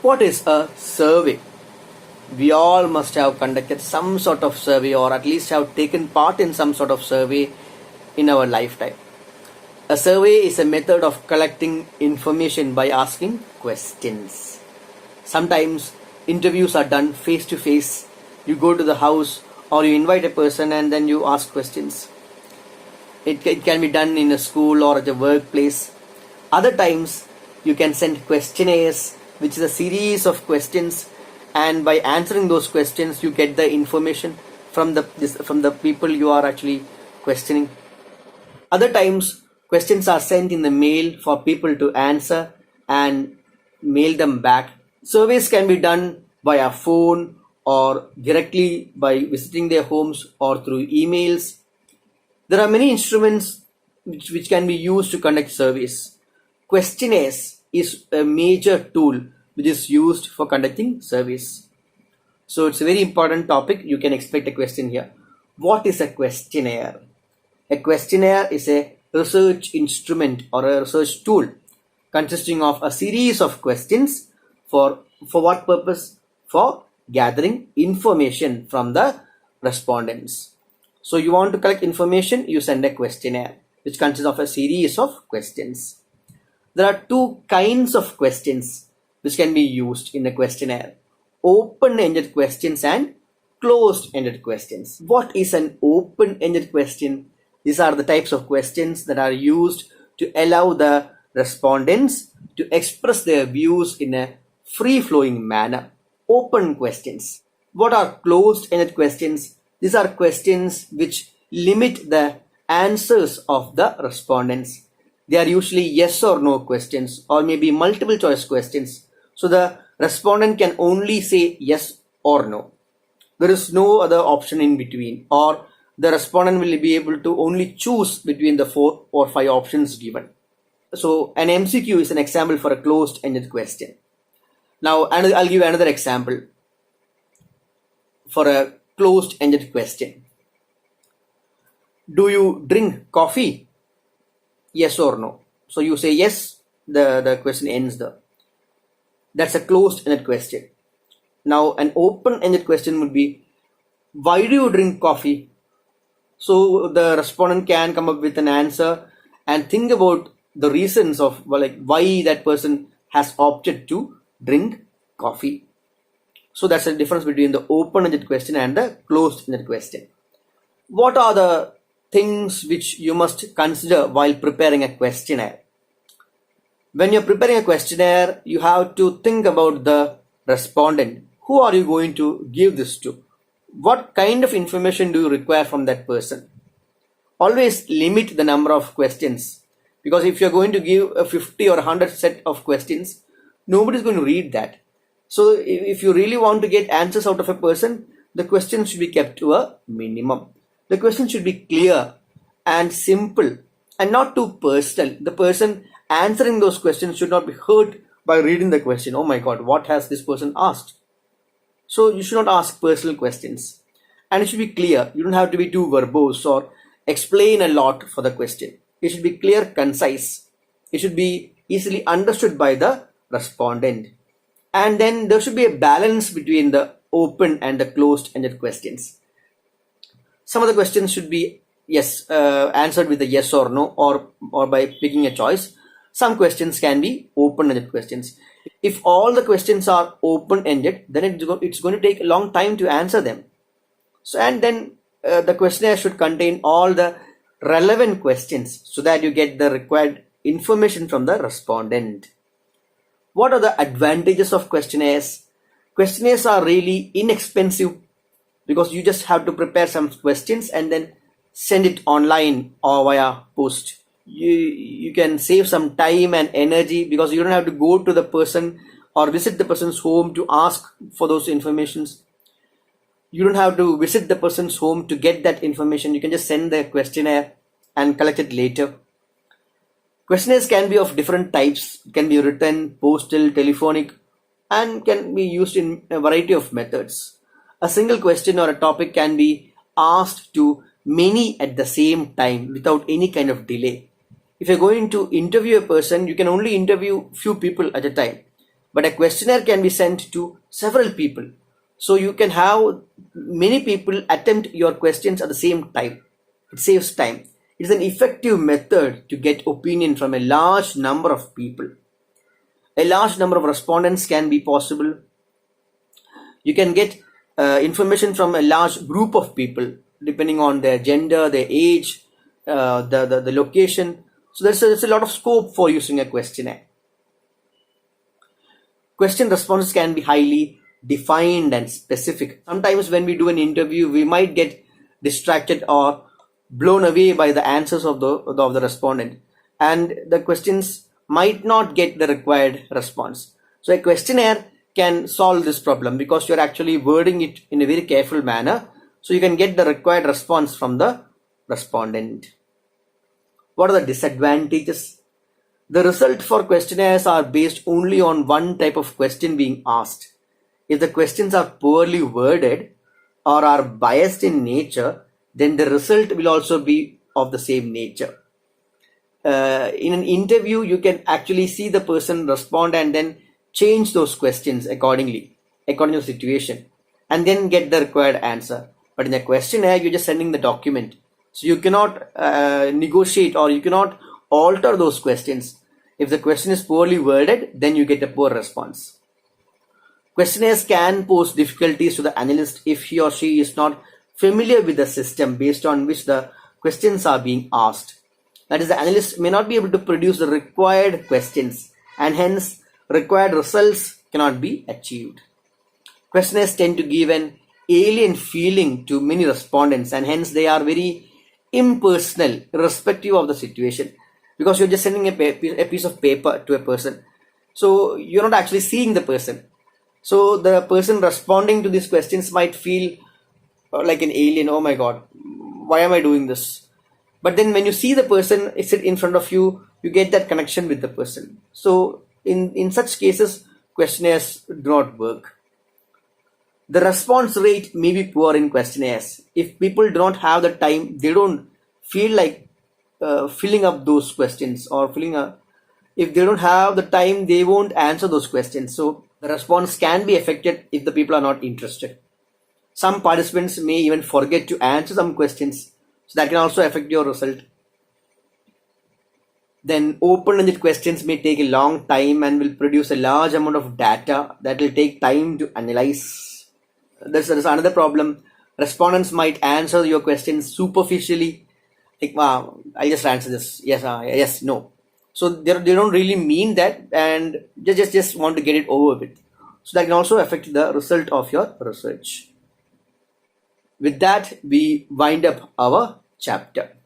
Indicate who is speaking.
Speaker 1: What is a survey? We all must have conducted some sort of survey or at least have taken part in some sort of survey in our lifetime. A survey is a method of collecting information by asking questions. Sometimes interviews are done face to face. You go to the house or you invite a person and then you ask questions. It can be done in a school or at a workplace. Other times you can send questionnaires, which is a series of questions, and by answering those questions you get the information from the people you are actually questioning. Other times questions are sent in the mail for people to answer and mail them back. Surveys can be done via phone or directly by visiting their homes or through emails. There are many instruments which can be used to conduct surveys. Questionnaires is a major tool which is used for conducting surveys. So it's a very important topic. You can expect a question here. What is a questionnaire? A questionnaire is a research instrument or a research tool consisting of a series of questions for what purpose? For gathering information from the respondents. So you want to collect information, you send a questionnaire which consists of a series of questions. There are two kinds of questions which can be used in a questionnaire: open-ended questions and closed-ended questions. What is an open-ended question? These are the types of questions that are used to allow the respondents to express their views in a free-flowing manner. Open questions. What are closed-ended questions? These are questions which limit the answers of the respondents. They are usually yes or no questions or maybe multiple choice questions. So the respondent can only say yes or no. There is no other option in between, or the respondent will be able to only choose between the 4 or 5 options given. So an MCQ is an example for a closed-ended question. Now I'll give another example for a closed-ended question. Do you drink coffee? Yes or no. So you say yes, the question ends there. That's a closed-ended question. Now an open-ended question would be, why do you drink coffee? So the respondent can come up with an answer and think about the reasons of why that person has opted to drink coffee. So that's the difference between the open-ended question and the closed-ended question. What are the things which you must consider while preparing a questionnaire? When you're preparing a questionnaire, you have to think about the respondent. Who are you going to give this to? What kind of information do you require from that person? Always limit the number of questions, because if you're going to give a 50 or 100 set of questions, nobody's going to read that. So if you really want to get answers out of a person, the questions should be kept to a minimum. The question should be clear and simple and not too personal. The person answering those questions should not be hurt by reading the question. Oh my God, what has this person asked? So you should not ask personal questions. And it should be clear. You don't have to be too verbose or explain a lot for the question. It should be clear, concise. It should be easily understood by the respondent. And then there should be a balance between the open and the closed-ended questions. Some of the questions should be answered with a yes or no, or by picking a choice. Some questions can be open-ended questions. If all the questions are open-ended, then it's going to take a long time to answer them. So and then the questionnaire should contain all the relevant questions so that you get the required information from the respondent. What are the advantages of questionnaires? Questionnaires are really inexpensive because you just have to prepare some questions and then send it online or via post. You can save some time and energy because you don't have to go to the person or visit the person's home to ask for those informations. You don't have to visit the person's home to get that information. You can just send the questionnaire and collect it later. Questionnaires can be of different types. It can be written, postal, telephonic, and can be used in a variety of methods. A single question or a topic can be asked to many at the same time without any kind of delay. If you're going to interview a person, you can only interview few people at a time. But a questionnaire can be sent to several people. So you can have many people attempt your questions at the same time. It saves time. It is an effective method to get opinion from a large number of people. A large number of respondents can be possible. You can get information from a large group of people depending on their gender, their age, the location. So there's a lot of scope for using a questionnaire. Question responses can be highly defined and specific. Sometimes when we do an interview, we might get distracted or blown away by the answers of the respondent, and the questions might not get the required response. So a questionnaire can solve this problem because you're actually wording it in a very careful manner, so you can get the required response from the respondent. What are the disadvantages? The result for questionnaires are based only on one type of question being asked. If the questions are poorly worded or are biased in nature, then the result will also be of the same nature. In an interview, you can actually see the person respond and then change those questions according to the situation, and then get the required answer. But in a questionnaire, you're just sending the document. So you cannot negotiate or you cannot alter those questions. If the question is poorly worded, then you get a poor response. Questionnaires can pose difficulties to the analyst if he or she is not familiar with the system based on which the questions are being asked. That is, the analyst may not be able to produce the required questions, and hence required results cannot be achieved. Questionnaires tend to give an alien feeling to many respondents, and hence they are very impersonal irrespective of the situation, because you're just sending a piece of paper to a person. So you're not actually seeing the person. So the person responding to these questions might feel like an alien. Oh my god, why am I doing this? But then when you see the person sit in front of you, you get that connection with the person. So in such cases, questionnaires do not work. The response rate may be poor in questionnaires. If people do not have the time, they don't feel like filling up those questions, or if they don't have the time, they won't answer those questions. So the response can be affected if the people are not interested. Some participants may even forget to answer some questions, so that can also affect your result. Then open-ended questions may take a long time and will produce a large amount of data that will take time to analyze. There's another problem. Respondents might answer your questions superficially, like, I'll just answer this, yes, yes, no. So they don't really mean that, and they just want to get it over with. So that can also affect the result of your research. With that, we wind up our chapter.